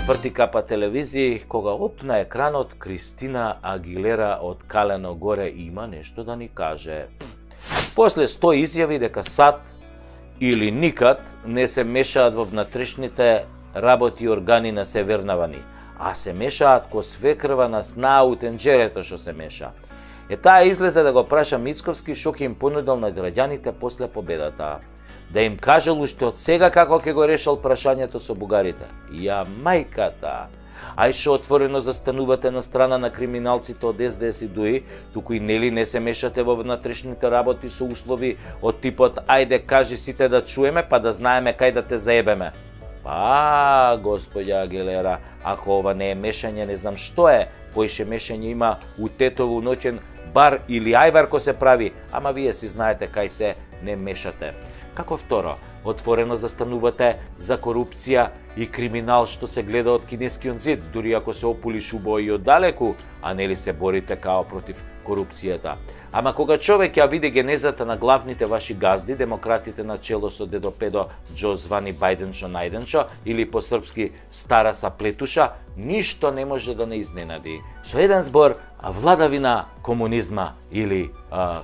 Вртикапа телевизија, кога оп на екранот Кристина Агилера од Калено горе има нешто да ни каже. После 100 изјави дека САД или никад не се мешаат во внатрешните работи и органи на Северна, а се мешаат ко свекрва на снаа у тенџерето што се меша. Таа излезе да го праша Мицковски што ќе им понудил на граѓаните после победата. Да им кажел уште од сега како ќе го решил прашањето со бугарите. Ја мајката! Ај што отворено застанувате на страна на криминалците од СДС и ДУИ, туку и нели не се мешате во внатрешните работи со услови од типот ајде кажи сите да чуеме па да знаеме кај да те заебеме. Па, господја Агилера, ако ова не е мешање, не знам што е. Поише мешање има у Тетово ноќен бар или ајварко се прави, ама вие си знаете кај се не мешате. Како второ, отворено застанувате за корупција и криминал што се гледа од кинескиот зид, дури ако се опулиш убаво и оддалеку, а нели се борите као против корупцијата. Ама кога човек ја види генезата на главните ваши газди, демократите на чело со дедо Педо Џо звани Бајденчо Најденчо или по српски Стара Саплетуша, ништо не може да не изненади. Со еден збор, владавина комунизма или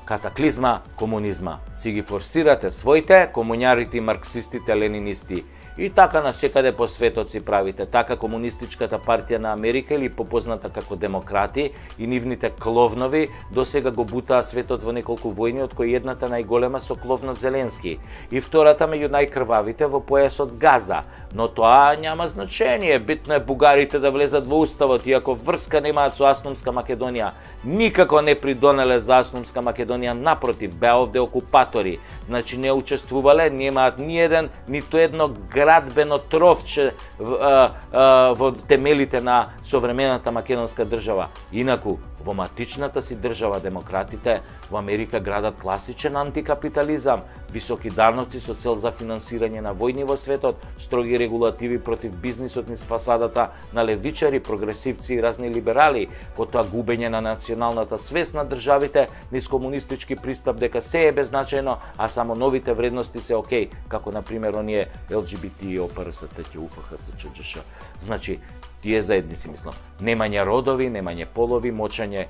катаклизма комунизма. Си ги форсирате своите, комуњарите и марксистите, ленинисти. И така на секаде по светот си правите. Така Комунистичката партија на Америка или попозната како демократи и нивните кловнови до сега го бутаа светот во неколку војни, од кои едната најголема со кловнот Зеленски и втората меѓу најкрвавите во појасот Газа. Но тоа няма значење, битно е бугарите да влезат во уставот, иако врска немаат со Асномска Македонија. Никако не придонеле за Асномска Македонија, напротив, беа овде окупатори. Значи не учествувале, немаат ни еден, ниту едно градбено тровче во темелите на современата македонска држава. Инаку, во матичната си држава демократите во Америка градат класичен антикапитализам, високи даноци со цел за финансирање на војни во светот, строги регулативи против бизнисот низ фасадата на левичари, прогресивци и разни либерали, потоа губење на националната свест на државите низ комунистички пристап дека се е беззначајно, а само новите вредности се окей, како на пример оние ЛГБТ, ОПРСТ, УФХЦ, ЧДШ. Значи, тие заедници, мислам, немање родови, немање полови, мочање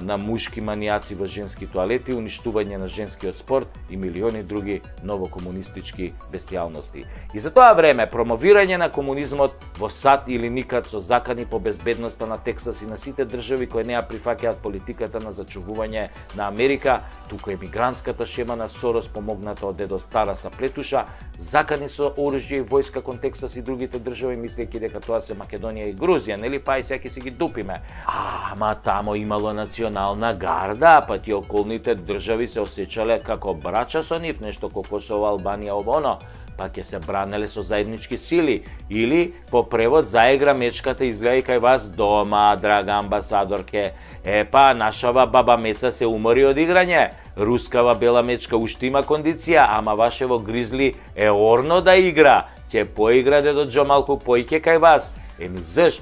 на мушки манијаци во женски тоалети, уништување на женскиот спорт и милиони други новокомунистички бестијалности. И за тоа време, промовирање на комунизмот во САД или никад со закани по безбедноста на Тексас и на сите држави кои не ја прифаќаат политиката на зачувување на Америка, туку емигрантската шема на Сорос помогната од дедо Стара Саплетуша, закани со оружје и војска кон Тексас и другите држави, мислејќи дека тоа се Македонија и Грузија, нели, па и сега ќе си ги дупиме. Ама тамо имало национална гарда, па тие околните држави се осеќале како брача со нив, нешто како Косово, Албанија, ово-оно, па ќе се бранеле со заеднички сили. Или, по превод, заигра мечката изгледа и кај вас дома, драга амбасадорке. Епа, нашава баба Меца се умори од играње. Рускава бела мечка уште има кондиција, ама вашево гризли е орно да игра. Ќе поигра дедо Џо малку поиќе кај вас. Заш?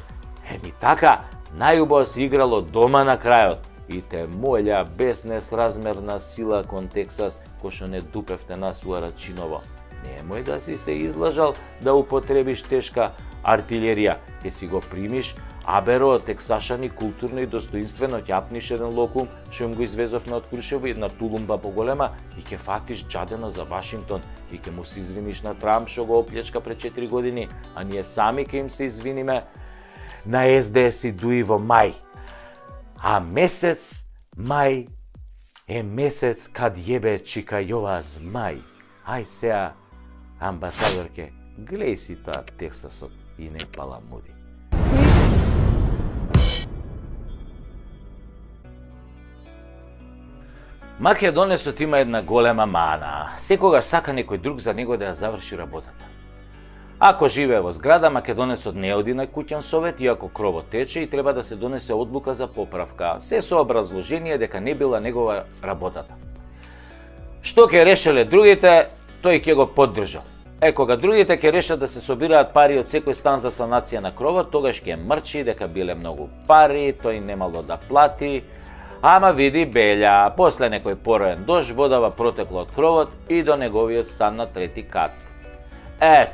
Така, најубаво се играло дома на крајот. И те молја, без несразмерна сила кон Тексас, кој што не дупевте нас у Арачиново. Немој да си се излажал да употребиш тешка артилерија. Ке си го примиш, аберо, тексашани културно и достоинствено ќе апниш еден локум, што им го извезовме од Крушево, една тулумба поголема, и ќе фатиш джадено за Вашингтон, и ќе му се извиниш на Трамп што го оплечка пред 4 години, а ние сами ќе им се извиниме на СДС и ДУИ во мај. А месец мај е месец кад јебе чика јова змај. Ај сеа, амбасадорке, глеј си тоа Тексасот и не паламуди. Македонецот има една голема мана. Секогаш сака некој друг за него да ја заврши работата. Ако живее во зграда, македонецот не оди на куќен совет, иако кровот тече и треба да се донесе одлука за поправка. Се со образложение дека не била негова работата. Што ќе решеле другите, тој ќе го поддржал. Кога другите ќе решат да се собираат пари од секој стан за санација на кровот, тогаш ќе мрчи дека биле многу пари, тој немало да плати. Ама види Белја, после некој пороен дожд, водава протекла од кровот и до неговиот стан на 3-ти кат.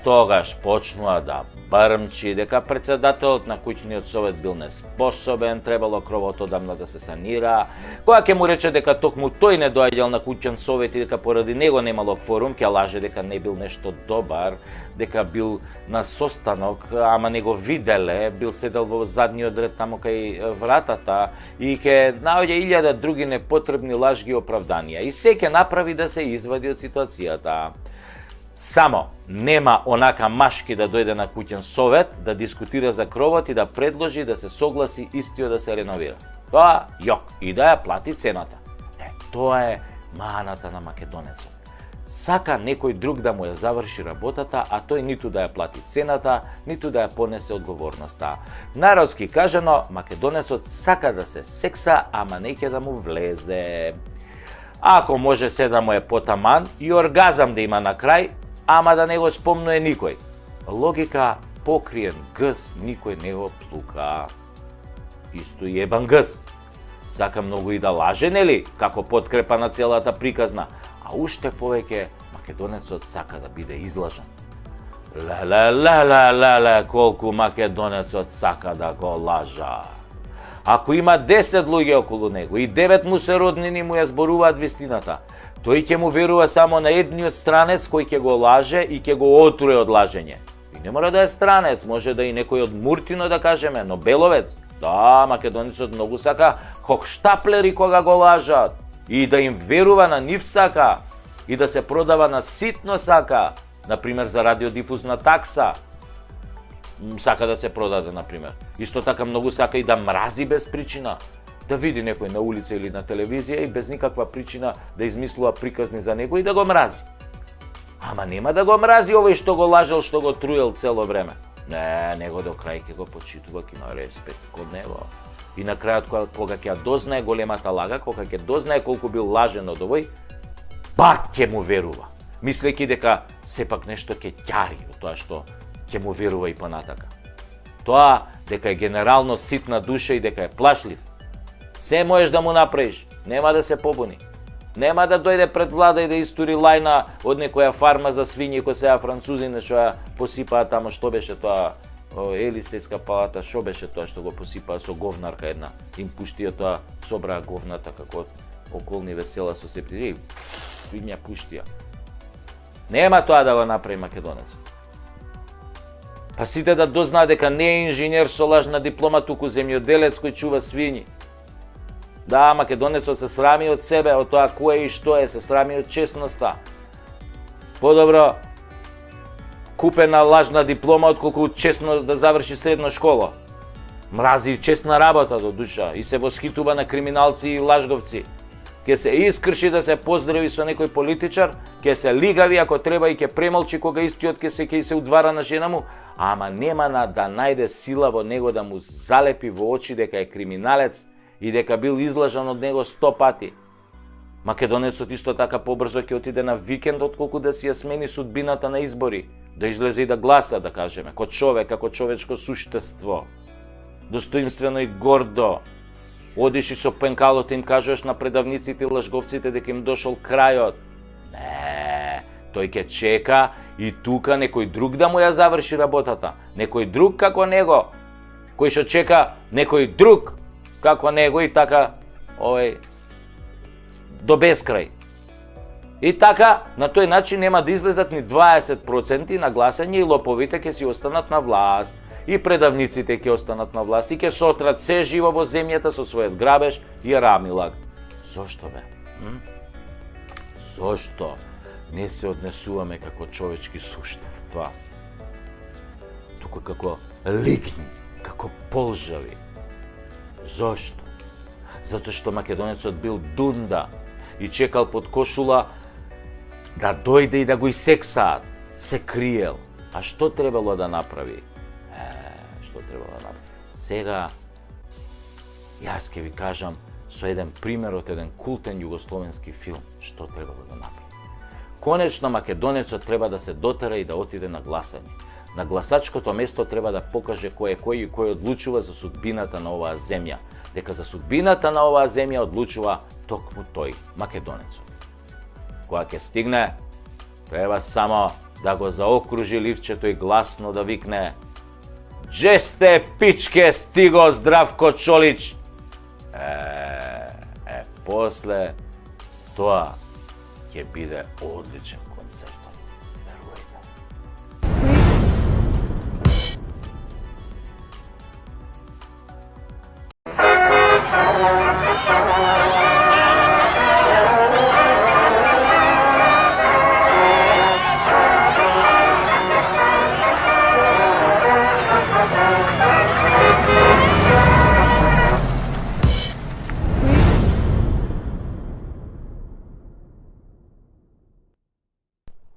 Тогаш почнува да брмчи дека председателот на куќниот совет бил неспособен, требало кровот одамна да се санира. Кога ќе му рече дека токму тој не доаѓал на куќен совет и дека поради него немало кворум, ќе лаже дека не бил нешто добар, дека бил на состанок, ама не го виделе, бил седел во задниот ред таму кај вратата и ќе наоѓа 1000 други непотребни лажги оправданија. И се ќе направи да се извади од ситуацијата. Само нема онака машки да дојде на куќен совет, да дискутира за кровот и да предложи да се согласи истиот да се реновира. Тоа јок и да ја плати цената. Тоа е маната на македонецот. Сака некој друг да му ја заврши работата, а тој ниту да ја плати цената, ниту да ја понесе одговорноста. Народски кажано, македонецот сака да се секса, ама не ќе да му влезе. Ако може се да му е потаман и оргазам да има на крај, ама да не го спомнуе никој. Логика покриен гъс никој не го плука. Исто и ебан гъс. Сака многу и да лаже, нели, како подкрепа на целата приказна, а уште повеќе македонецот сака да биде излажан. Леле, колку македонецот сака да го лажа. Ако има 10 луѓе околу него и 9 му се роднини му ја зборуваат вистината, тој ќе му верува само на едниот странец кој ќе го лаже и ќе го отруе од лажење. И не мора да е странец, може да и некој од Муртино да кажеме, но Беловец. Да, македонецот многу сака хохштаплери кога го лажат и да им верува на нив сака и да се продава на ситно сака, например за радиодифузна такса. Сака да се продаде, например. Исто така многу сака и да мрази без причина. Да види некој на улица или на телевизија и без никаква причина да измислува приказни за него и да го мрази. Ама нема да го мрази овој што го лажел, што го труел цело време. Не, него до крај ќе го почитува, ќе има респект кон него. И на крајот кога ќе дознае големата лага, кога ќе дознае колку бил лажен од овој, пак ќе му верува, мислејќи дека сепак нешто ќе ќари од тоа што ќе му верува и понатака. Тоа дека е генерално ситна душа и дека е плашлив, се можеш да му направиш, нема да се побуни. Нема да дојде пред влада и да истури лајна од некоја фарма за свињи кој сега французини што ја посипаа тамо, што беше тоа, Елисејска палата, што беше тоа што го посипаа со говнарка една, им пуштија тоа, собраа говната како околни весела со септири, им ја пуштија. Нема тоа да го направи македонецот. Па сите да дознаат дека не е инженер со лажна диплома, туку земјоделец кој чува свињи. Да, македонецот се срами од себе, од тоа кој и што е, се срами од честноста. Подобро купена лажна диплома отколку честно да заврши средна школа. Мрази честна работа до душа и се восхитува на криминалци и лажговци. Ке се искрши да се поздрави со некој политичар, ке се лигави ако треба и ке премолчи кога истиот ке се удвара на жена му, ама нема да најде сила во него да му залепи во очи дека е криминалец и дека бил излажан од него 100 пати. Македонецот исто така побрзо ќе отиде на викенд отколку да си ја смени судбината на избори. да излезе и да гласа, да кажеме, како човек, како човечко суштество, достоинствено и гордо. Одиш и со пенкалот им кажеш на предавниците и лажговците дека им дошол крајот. Не, тој ќе чека и тука некој друг да му ја заврши работата. Некој друг како него, кој што чека некој друг како него и така до бескрај. И така, на тој начин нема да излезат ни 20% на гласање и лоповите ќе си останат на власт. И предавниците ќе останат на власт и ќе сотрат се живо во земјата со својот грабеж и рамилак. Зошто бе? Зошто не се однесуваме како човечки суштества? Туку како ликни, како полжави. Зошто? Затоа што македонецот бил дунда и чекал под кошула да дојде и да го исексаат. Се криел. А што требало да направи? Што требало да направи? Сега, јас ќе ви кажам со еден пример од еден култен југословенски филм, што требало да направи. Конечно, македонецот треба да се дотера и да отиде на гласање. На гласачкото место треба да покаже кој е кој и кој одлучува за судбината на оваа земја. Дека за судбината на оваа земја одлучува токму тој, македонецот. Кога ќе стигне, треба само да го заокружи ливчето и гласно да викне: "Дже сте, пичке, стиго Здравко Чолич!" После тоа ќе биде одличен концерт. Верувајте.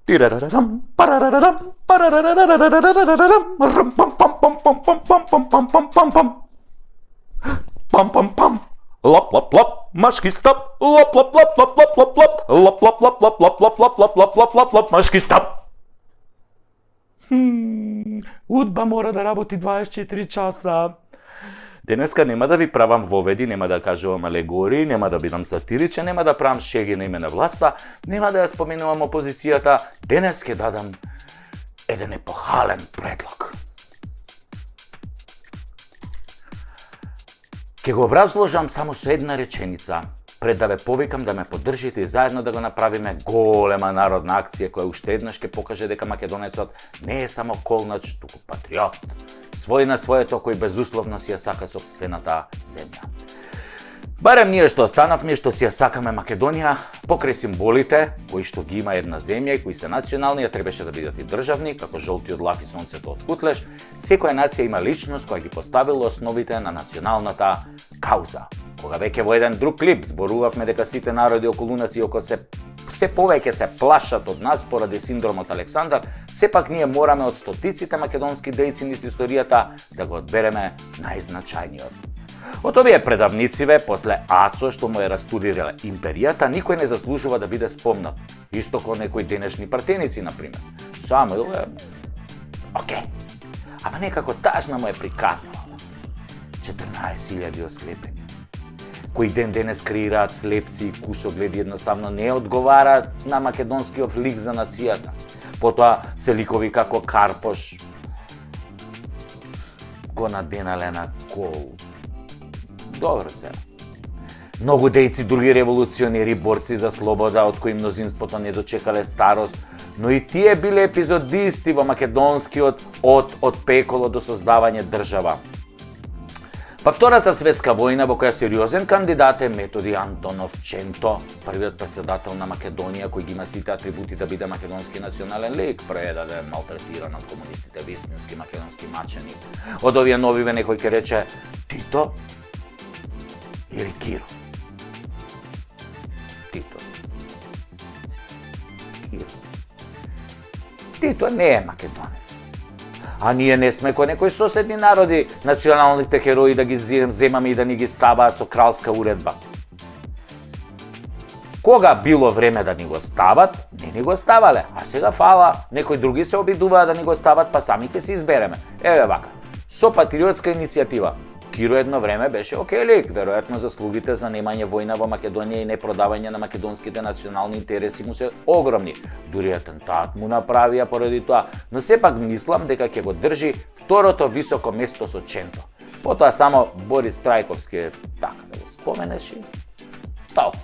Tiraram, parararam, pararararararararam, rum, pam, pam, pam, pam, pam, pam, pam, pam, pam, pam, pam. Pam, pam, pam. Lop, lop, lop, машки стоп. Lop, lop, lop, lop, lop, lop, lop. Lop, lop, lop, lop, lop, lop, lop, lop, lop, lop, lop, lop, машки стоп. Удба мора да работи 24 часа. Денеска нема да ви правам воведи, нема да кажувам алегории, нема да бидам сатиричен, нема да правам шеги на име на власта, нема да ја споменувам опозицијата. Денес ќе дадам еден епохален предлог. Ќе го образложам само со една реченица, пред да ве повикам да ме поддржите и заедно да го направиме голема народна акција која уште еднаш ќе покаже дека македонецот не е само колнач, туку патриот. Свој на своето кој безусловно си ја сака сопствената земја. Барем ние што останавме, што си ја сакаме Македонија, покрај символите, кои што ги има една земја и кои се национални, а требаше да бидат и државни, како жолтиот лав и сонцето од Кутлеш, секоја нација има личност која ги поставила основите на националната кауза. Кога веќе во еден друг клип зборувавме дека сите народи околу нас и око се повеќе се плашат од нас поради синдромот Александар, сепак ние мораме од стотиците македонски дејци низ историјата да го одбереме најзначајниот. Од овие предавнициве, после Ацо што му е растурирала империјата, никој не заслужува да биде спомнат. Исто како некои денешни партеници, например. Самуил е... Океј. Ама некако тажна му е приказнала. 14.000 ослепени. Кои ден денес креираат слепци и кусогледи едноставно не одговараат на македонскиот лик за нацијата. Потоа се ликови како Карпош го наденале на кол. Добро се. Многу дејци, други револуционери, борци за слобода, од кои мнозинството не дочекале старост, но и тие биле епизодисти во македонскиот од пеколо до создавање држава. Па Втората светска војна, во која сериозен кандидат е Методи Антонов Ченто, првиот председател на Македонија, кој ги има сите атрибути да биде македонски национален лик, предаден, малтретиран од комунистите, вистински македонски маченик. Од овие новиве некој ќе рече Тито или Киро. Тито. Киро. Тито не е македонец. А ние не сме кој некои соседни народи, националните херои да ги земаме и да ни ги ставаат со кралска уредба. Кога било време да ни го стават, не ни го ставале. А сега фала, некои други се обидуваат да ни го стават, па сами ќе се избереме. Еве вака, со патриотска иницијатива. Киро едно време беше окей лик, веројатно заслугите за немање војна во Македонија и непродавање на македонските национални интереси му се огромни. Дури атентат му направија поради тоа, но сепак мислам дека ќе го држи второто високо место со Ченто. Потоа само Борис Трајковски е така да го споменеш и толку.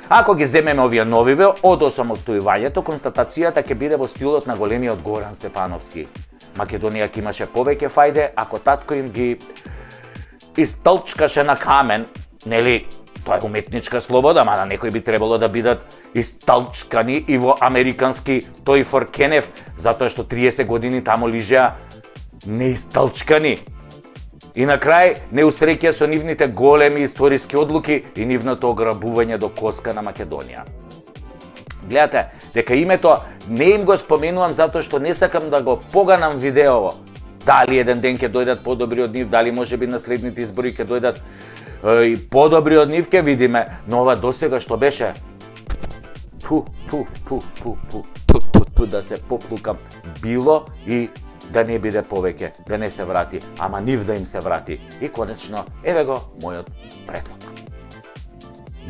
Ако ги земеме овие новиве од осамостојувањето, констатацијата ќе биде во стилот на големиот Горан Стефановски. Македонија ќе имаше повеќе фајде ако татко им ги истолчкаше на камен, нели, тоа е уметничка слобода, мада некои би требало да бидат истолчкани и во американски тој фор Кенеф, затоа што 30 години таму лижеа неистолчкани. И на крај неусреќа со нивните големи историски одлуки и нивното ограбување до коска на Македонија. Гледате, дека името не им го споменувам затоа што не сакам да го поганам видеово. Дали еден ден ќе дојдат подобри од нив, дали можеби на следните избори ќе дојдат и подобри од нив, ќе видиме, но ова досега што беше да се поплукам, било и да не биде повеќе, да не се врати, ама нив да им се врати. И конечно, еве го мојот предлог.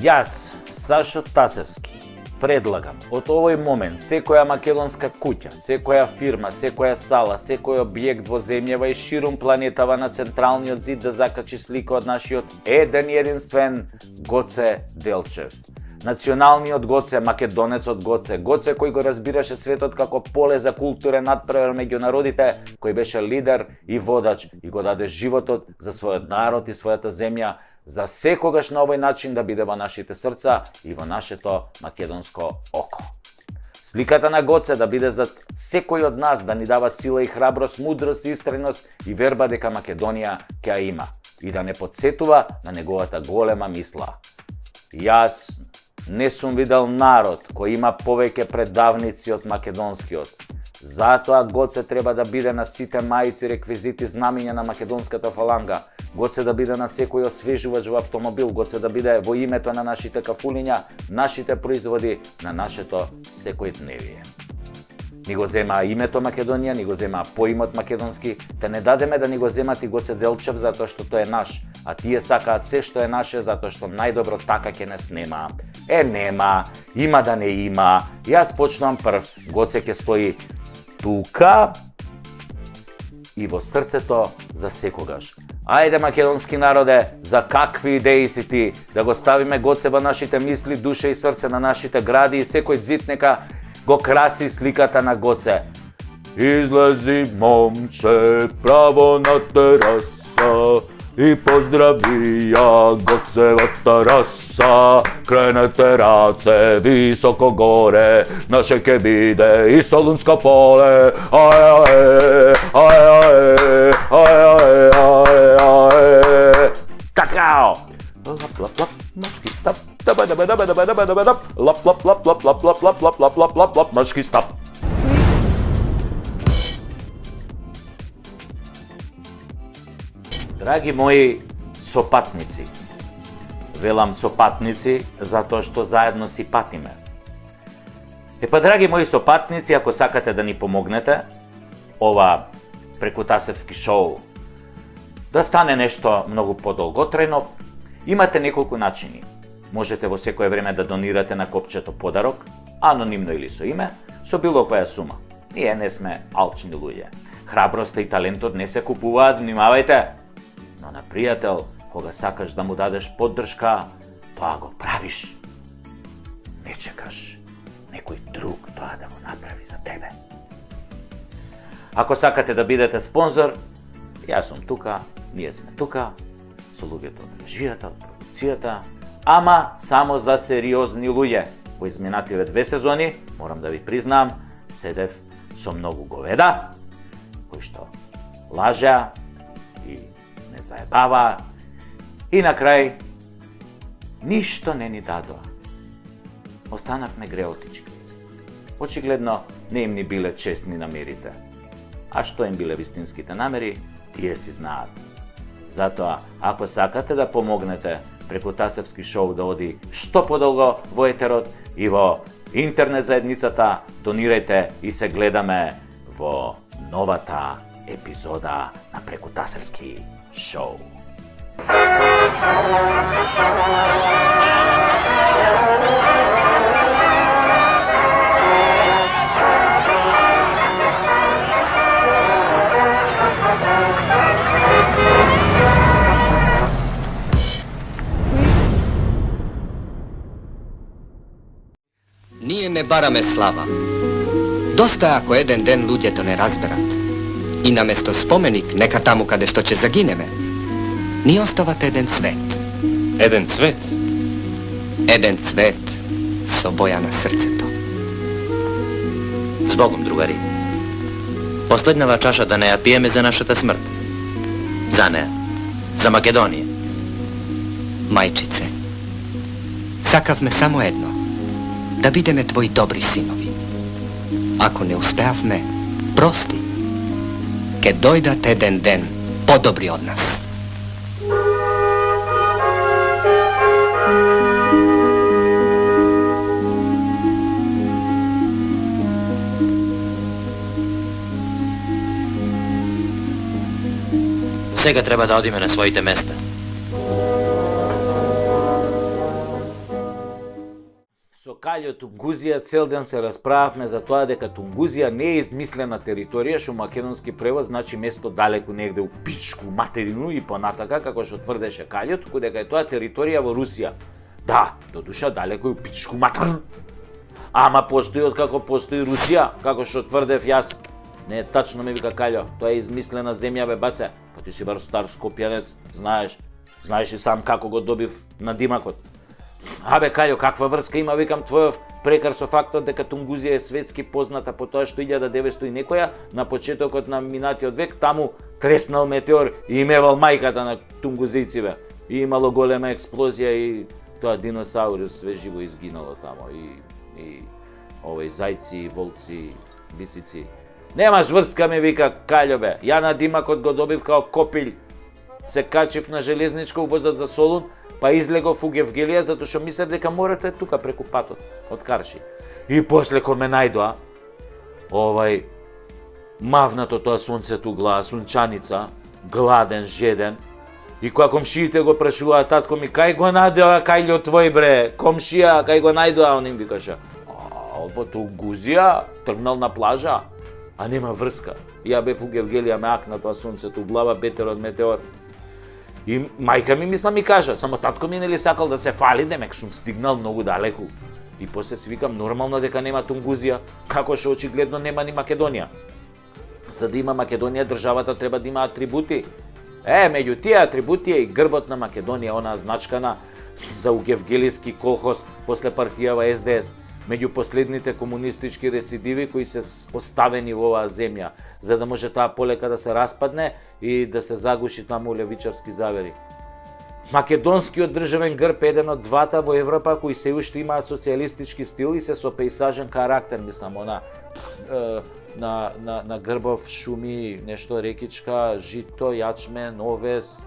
Јас, Сашо Тасевски, предлагам од овој момент секоја македонска куќа, секоја фирма, секоја сала, секој објект во земјава и ширум планетава на централниот зид да закачи слика од нашиот еден единствен Гоце Делчев. Националниот Гоце, македонецот Гоце, Гоце кој го разбираше светот како поле за културен надпревар меѓу народите, кој беше лидер и водач и го даде животот за својот народ и својата земја, за секогаш на овој начин да биде во нашите срца и во нашето македонско око. Сликата на Гоце да биде за секој од нас, да ни дава сила и храброст, мудрост, истреност и верба дека Македонија ќе ја има и да не подсетува на неговата голема мисла. Јас не сум видел народ кој има повеќе предавници од македонскиот. Затоа Гоце треба да биде на сите мајци, реквизити, знамиња на македонската фаланга. Гоце да биде на секој освежувач во автомобил, Гоце да биде во името на нашите кафулиња, нашите производи, на нашето секојдневие. Ни го зема името Македонија, ни го зема поимот македонски, те не дадеме да ни го земат и Гоце Делчев затоа што тој е наш, а тие сакаат се што е наше затоа што најдобро така ќе не снема. Нема, има да не има. Јас почнувам прв, Гоце ќе стои тука и во срцето за секогаш. Ајде македонски народе, за какви идеи си ти, да го ставиме Гоце во нашите мисли, душа и срце на нашите гради и секој зид нека го краси сликата на Гоце. Излези момче право на тераса и поздрави ја Гоцевата раса. Кренете раце високо горе, наше ке биде и Солунско поле. Такао! Лап, лап, лап, мошки стап. Лап, лап, лап, лап, лап, лап, лап, лап, лап, лап, лап, лап, мошки стап. Драги мои сопатници, велам сопатници затоа што заедно си патиме. Драги мои сопатници, ако сакате да ни помогнете, ова преку Тасевски шоу да стане нешто многу подолготрајно, имате неколку начини. Можете во секое време да донирате на копчето подарок, анонимно или со име, со било која сума. Ние не сме алчни луѓе. Храброста и талентот не се купуваат, внимавајте. Но на пријател, кога сакаш да му дадеш поддршка, тоа го правиш. Не чекаш некој друг тоа да го направи за тебе. Ако сакате да бидете спонзор, јас сум тука, ние сме тука, со луѓето од режијата, од продукцијата, ама само за сериозни луѓе. Во изминативе 2 сезони, морам да ви признам, седев со многу говеда, кои што лажеа и не заебава и на крај ништо не ни дадоа. Останавме греотички. Очигледно не им ни биле честни намерите. А што им биле вистинските намери, тие си знаат. Затоа, ако сакате да помогнете, Прекутасевски шоу да оди што подолго во етерот и во интернет заедницата. Донирајте и се гледаме во новата епизода на Прекутасевски шоу. Ние не бараме слава. Доста ако еден ден луѓето не разберат. И наместо споменик, нека таму каде што ќе загинеме, ни остават еден цвет. Еден цвет? Еден цвет со боја на срцето. Збогом, другари. Последнава чаша да не ја пиеме за нашата смрт. За неа. За Македонија. Мајчице, сакавме само едно. Да бидеме твои добри синови. Ако не успеавме, прости. Ке дојдат еден ден подобри од нас. Сега треба да одиме на своите места. Со Каљо Тунгузија цел ден се расправавме за тоа дека Тунгузија не е измислена територија, што македонски превод значи место далеку негде у пичку материну и понатака, како што тврдеше Каљо, туку дека е тоа територија во Русија. Да, до душа далеку у пичку материну. Ама постои откако постои Русија, како што тврдев јас. Не е тачно, ме вика Каљо, тоа е измислена земја, бе баце. Па ти си бар стар скопјанец, знаеш. Знаеш и сам како го добив на димакот. Абе Каљо, каква врска има, викам, твојов прекар со фактот дека Тунгузија е светски позната по тоа што 1900 и некоја, на почетокот на минатиот век, таму треснал метеор и имевал мајката на тунгузијциве. И имало голема експлозија и тоа диносаурус све живо изгинало тамо. И овој зајци, волци, бисици. Немаш врска, ми вика Каљо, бе. Ја на димакот го добив као копилј. Се качив на железничка увозат за Солун, па излегов у Гевгелија, затоа што мислев дека морето е тука преку патот од Карши. И после кога ме најдоа, мавнато тоа сонцето глава, сунчаница, гладен, жеден, и кога комшиите го прашуваа, татко ми, кај го најдоа Кајло твој, бре, комшија, кај го најдоа, он им викаше, во Тунгузија, тргнал на плажа, а нема врска. Ја бев у Гевгелија, ме акна тоа сонцето глава, бетер од метеор. И мајка ми мисла ми кажа, само татко ми нели сакал да се фали, демек сум стигнал многу далеку. И после си викам нормално дека нема Тунгузија, како што очигледно нема ни Македонија. За да има Македонија, државата треба да има атрибути. Меѓу тие атрибути е и грбот на Македонија, онаа значкана за угевгелиски колхоз после партијава СДС. Меѓу последните комунистички рецидиви кои се оставени во оваа земја, за да може таа полека да се распадне и да се загуши таму левичарски завери. Македонскиот државен грб е еден од двата во Европа кои се уште имаат социјалистички стил и се со пејсажен карактер, мислам, на грбов шуми, нешто рекичка, жито, јачмен, овес.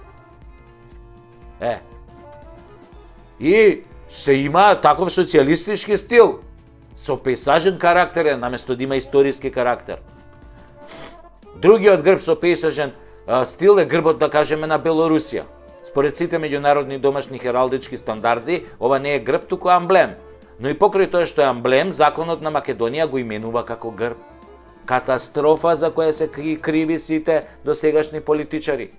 И се има таков социјалистички стил, со пејсажен карактер е, наместо да има историски карактер. Другиот грб со пејсажен стил е грбот, да кажеме, на Белорусија. Според сите меѓународни домашни хералдички стандарди, ова не е грб, туку амблем. Но и покрај тоа што е амблем, законот на Македонија го именува како грб. Катастрофа за која се криви сите досегашни политичари.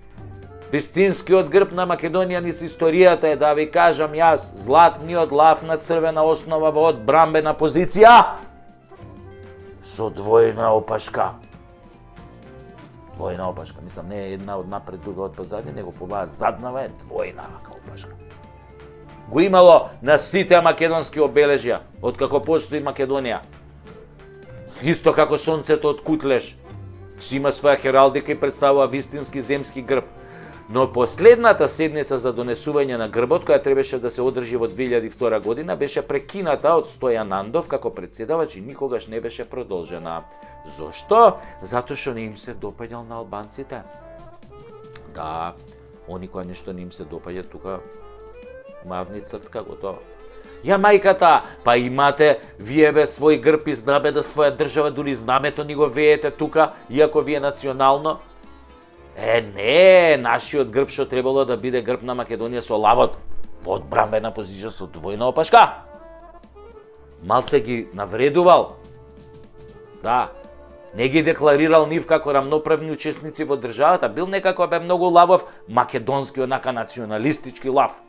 Вистинскиот грб на Македонија низ историјата е, да ви кажам јас, златниот лав на црвена основа во одбрамбена позиција со двојна опашка. Двојна опашка, мислам, не е една од напред, друга од позади, него поваа заднава е двојна опашка. Го имало на сите македонски обележја, откако постои Македонија. Исто како сонцето од Кутлеш, си има своја хералдика и представува вистински земски грб. Но последната седница за донесување на грбот, која требаше да се одржи во 2002 година, беше прекината од Стојан Андов како председавач и никогаш не беше продолжена. Зошто? Затоа што не им се допаѓал на албанците. Да, они која нешто не им се допаѓа тука, Мавни цртка, готово. Ја мајката, па имате вие бе свој грб и знаме да своја држава, дури знамето ни го веете тука, иако ви е национално. Не, нашиот грб што требало да биде грб на Македонија со лавот, во одбранбена позиција со двојна опашка. Малце ги навредувал. Да, не ги декларирал нив како рамноправни учесници во државата, бил некако бе многу лавов, македонски, онака националистички лав.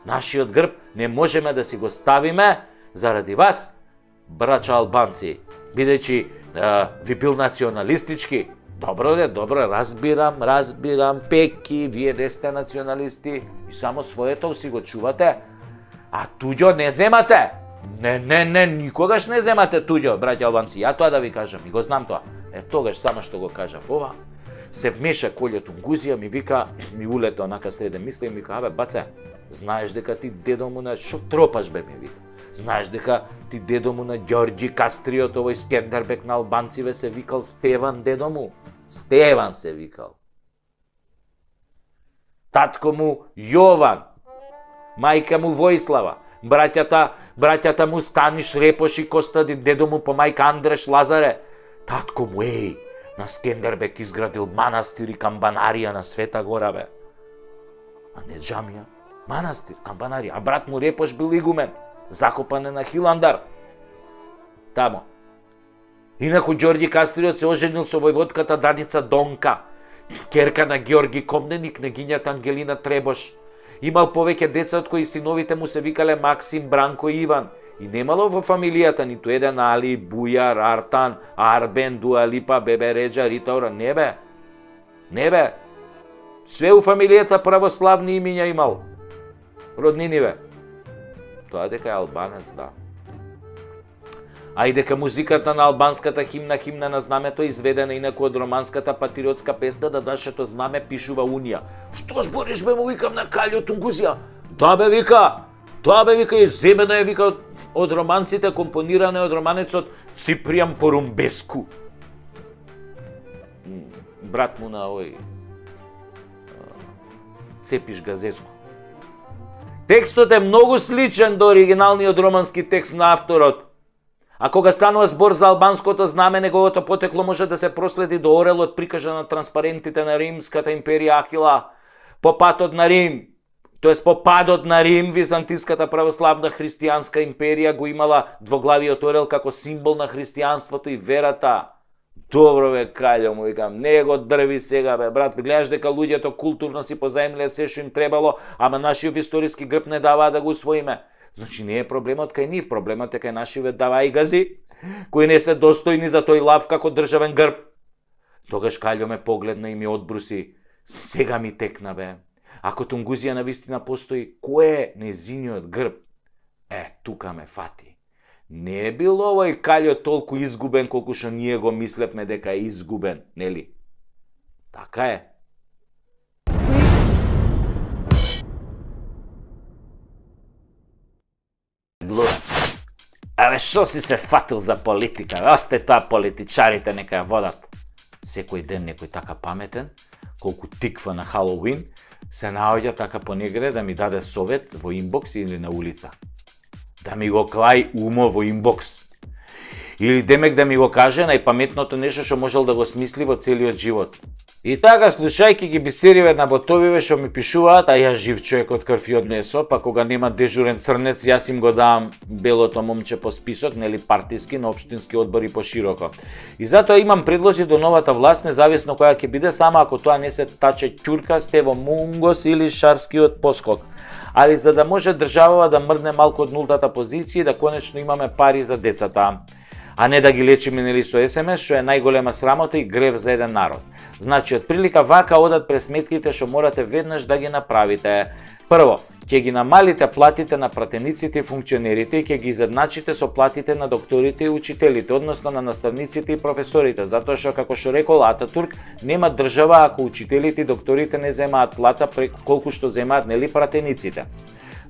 Нашиот грб не можеме да си го ставиме заради вас, брача албанци, бидејќи ви бил националистички. Добро, разбирам, пеки, вие не сте националисти и само своето си го чувате, а туѓо не земате. Не, никогаш не земате туѓо, браќа албанци. Ја тоа да ви кажам, и го знам тоа. Тогаш само што го кажав ова, се вмеша Колјо Тунгузија, ми вика, ми улета онака среде мисли и ми вика, баце, знаеш дека ти дедо му на шо тропаш бе, ми вика. Знаеш дека ти дедо му на Ѓорѓи Кастриот, овој Скендербек на албанциве се викал Стеван дедо му. Стеван се викал. Татко му Јован, мајка му Војслава, браќата му Станиш, Репош и Костадин, дедо му по мајка Андреш Лазаре. Татко му на Скендербек изградил манастир и камбанарија на Света Гора бе. А не џамија, манастир, камбанарија. А брат му Репош бил игумен, закопан е на Хиландар. Тамо. Инаку Ѓорѓи Кастриот се оженил со војводката Даница Донка, керка на Ѓорги Комненик, княгињата Ангелина Требош. Имал повеќе деца од кои синовите му се викале Максим, Бранко и Иван. И немало во фамилијата ниту еден Али, Бујар, Артан, Арбен, Дуалипа, Бебе Реджа, Ритаура. Не бе. Све у фамилијата православни имиња имал. Роднини бе. Тоа дека е албанец, да. А и дека музиката на албанската химна на знамето изведена инаку од романската патриотска песна да нашето знаме пишува Унија. Што збориш бе, му викам на Каљо Тунгузија? Да бе, вика, и земена е, вика, од романците, компонирана од романецот Ципријан Порумбеску. Брат му на овој Цепиш Газеску. Текстот е многу сличен до оригиналниот романски текст на авторот. А кога станува збор за албанското знаме, неговото потекло може да се проследи до орелот прикажа на транспарентите на Римската империја Акила. По падот на Рим, Византиската православна христијанска империја го имала двоглавиот орел како символ на христијанството и верата. Добро бе, Каљо, му викам, не го дрви сега бе, брат, гледаш дека луѓето културно си позаемлија се што им требало, ама нашиот историски грб не даваа да го усвоиме. Значи не е проблемот кај нив, проблемот е кај нашиве давајгази, кои не се достојни за тој лав како државен грб. Тогаш Каљо ме погледна и ми одбруси, сега ми текна бе. Ако Тунгузија навистина постои, кој е незиниот грб? Тука ме фати. Не е бил овој Каљо толку изгубен колку што ние го мислевме дека е изгубен, нели? Така е. Блудац. Што си се фатил за политика? Осте тоа политичарите нека ја водат. Секој ден некој така паметен, колку тиква на Халоуин, се наоѓа така понегде да ми даде совет во инбокс или на улица. Да ми го клај умо во инбокс. Или демек да ми го каже најпаметното нешто што можел да го смисли во целиот живот. И така, слушајќи ги бисериве на ботовиве што ми пишуваат, а јас жив човек од крв и од месо, па кога нема дежурен црнец, јас им го давам белото момче по список, нели партиски, на општински одбори пошироко. И затоа имам предлози до новата власт, независно која ќе биде, само ако тоа не се таче ќурка, Стево Мунгос или Шарскиот поскок. Али за да може државава да мрдне малку од нултата позиција и да конечно имаме пари за децата. А не да ги лечиме нели со СМС, што е најголема срамота и грев за еден народ. Значи, од прилика вака одат пресметките што морате веднаш да ги направите. Прво, ќе ги намалите платите на пратениците и функционерите и ќе ги изедначите со платите на докторите и учителите, односно на наставниците и професорите, затоа што, како што рекол Ататурк, нема држава ако учителите и докторите не земаат плата преку колку што земаат нели пратениците.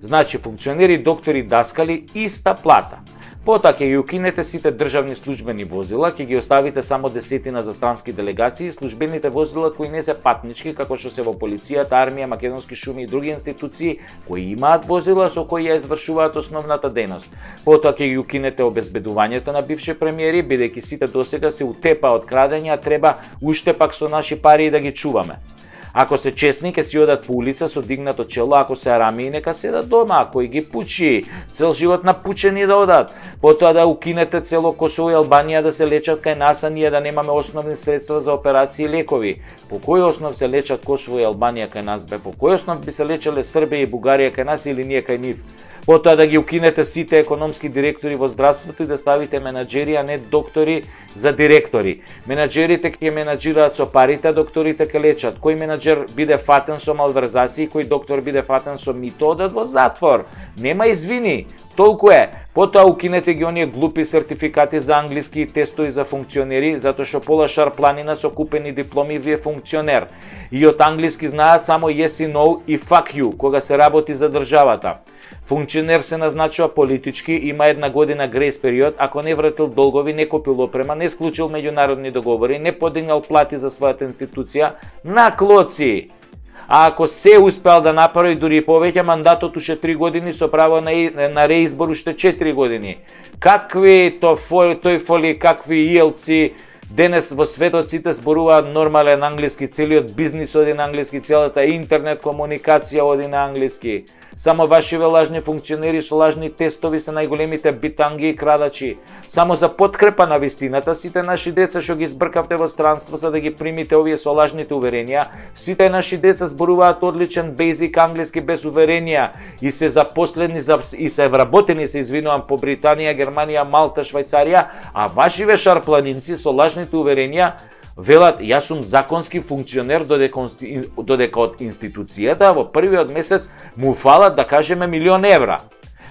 Значи, функционери, доктори, даскали, иста плата. Потоа ќе ги укинете сите државни службени возила, ќе ги оставите само десетина за странски делегации, службените возила кои не се патнички, како што се во полицијата, армија, македонски шуми и други институции кои имаат возила со кои ја извршуваат основната дејност. Потоа ќе ги укинете обезбедувањето на бивши премиери, бидејќи сите досега се утепа од крадења, треба уште пак со наши пари да ги чуваме. Ако се честни, ќе си одат по улица со дигнато чело, ако се арами, нека седат дома, кој ги пучи, цел живот напучени да одат. Потоа да укинете цело Косово и Албанија да се лечат кај нас, а ние да немаме основни средства за операции и лекови. По кој основ се лечат Косово и Албанија кај нас, бе? По кој основ би се лечеле Србија и Бугарија кај нас или ние кај нив? Потоа да ги укинете сите економски директори во здравството и да ставите менаџери, а не доктори за директори. Менаџерите ќе менаџираат со парите, а докторите ќе лечат. Кој менаџер биде фатен со малверзации, кој доктор биде фатен со мито, одат во затвор. Нема извини. Толку е. Потоа укинете ги оние глупи сертификати за англиски и тестови за функционери, затоа што пола шарпланина со купени дипломи ви е функционер. И од англиски знаат само yes и no и fuck you, кога се работи за државата. Функционер се назначува политички, има 1 година грейс период, ако не вратил долгови, не купил опрема, не склучил меѓународни договори, не подигнал плати за својата институција, на клоци. А ако се успеал да направи дури и повеќе, мандатот уште 3 години со право на реизбор уште 4 години. Какви тојфоли, какви иелци, денес во светот сите зборуваат нормален англиски, целиот бизнис оди на англиски, целата интернет комуникација оди на англиски. Само вашиве лажни функционери со лажни тестови се најголемите битанги и крадачи. Само за подкрепа на вистината, сите наши деца што ги збркавте во странство за да ги примите овие со лажните уверенија, сите наши деца зборуваат одличен бейзик англиски без уверенија и се запослени и се вработени, се извинувам, по Британија, Германија, Малта, Швајцарија, а вашиве шарпланинци со лажните уверенија велат, јас сум законски функционер додека од институцијата во првиот месец му фалат, да кажеме, 1.000.000 евра.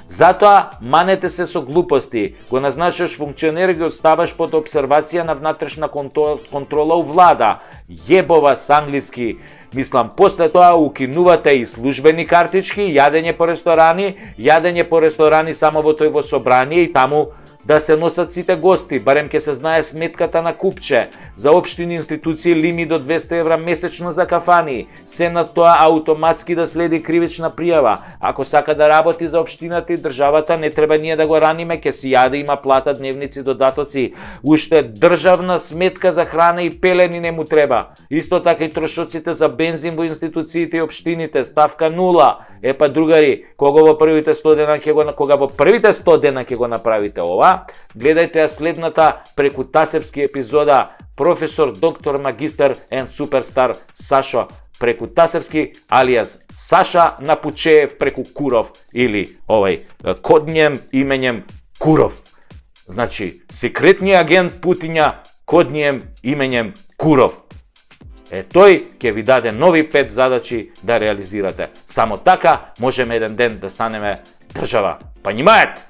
Затоа манете се со глупости, го назначаш функционер и ги оставаш под обсервација на внатрешна контрола у влада. Јебова с англиски. Мислам, после тоа укинувате и службени картички, јадење по ресторани само во тој во собрание и таму да се носат сите гости, барем ќе се знае сметката на купче. За општини институции лимит до 200 евра месечно за кафани. Се на тоа автоматски да следи кривична пријава. Ако сака да работи за општината и државата, не треба ние да го раниме, ќе си јаде, има плата, дневници, додатоци. Уште државна сметка за храна и пелени не му треба. Исто така и трошоците за бензин во институциите и општините, ставка 0. Епа другари, кога во првите 100 дена ќе го направите ова, гледајте ја следната преку Тасевски епизода професор, доктор, магистар and суперстар Сашо преку Тасевски, алијас Саша Напучеев преку Куров или коднием именем Куров. Значи, секретниот агент Путиња коднием именем Куров. Тој ќе ви даде нови 5 задачи да реализирате. Само така можеме еден ден да станеме држава. Понимаете?